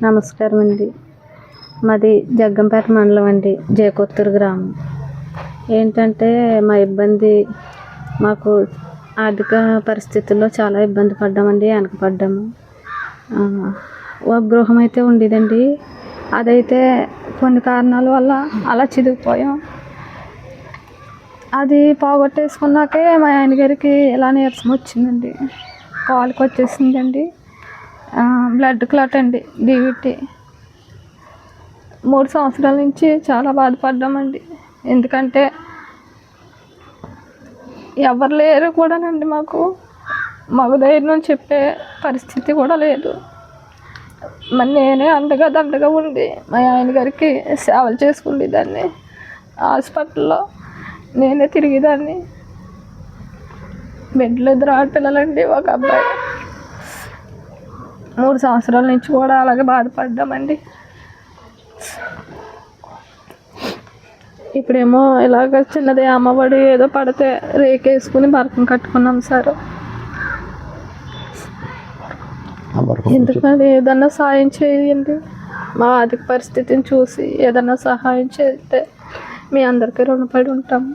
నమస్కారం అండి. మాది జగ్గంపేట మండలం అండి, జయకొత్తూరు గ్రామం. ఏంటంటే మా ఇబ్బంది, మాకు ఆర్థిక పరిస్థితుల్లో చాలా ఇబ్బంది పడ్డామండి, వెనకపడ్డాము. ఒక గృహం అయితే ఉండేదండి, అదైతే కొన్ని కారణాల వల్ల అలా చిదిగిపోయాం. అది పోగొట్టేసుకున్నాకే మా ఆయన గారికి ఇలా నీరసం వచ్చిందండి, కాలుకి వచ్చేసిందండి, బ్లడ్ క్లాట్ అండి, డీవీటీ. 3 సంవత్సరాల నుంచి చాలా బాధపడ్డామండి. ఎందుకంటే ఎవరు లేరు కూడానండి, మాకు ధైర్యం చెప్పే పరిస్థితి కూడా లేదు. మరి నేనే దండగా ఉండి మా ఆయన గారికి సేవలు చేసుకునేదాన్ని. హాస్పిటల్లో నేనే తిరిగేదాన్ని. బిడ్డలు 2 ఆడపిల్లలండి, ఒక అబ్బాయి. 3 సంవత్సరాల నుంచి కూడా అలాగే బాధపడ్డామండి. ఇప్పుడేమో ఇలాగ చిన్నది అమ్మఒడి ఏదో పడితే రేకేసుకుని బరకం కట్టుకున్నాం సార్. ఎందుకంటే ఏదన్నా సాయం చేయండి, మా ఆర్థిక పరిస్థితిని చూసి ఏదన్నా సహాయం చేస్తే మీ అందరికీ రుణపడి ఉంటాము.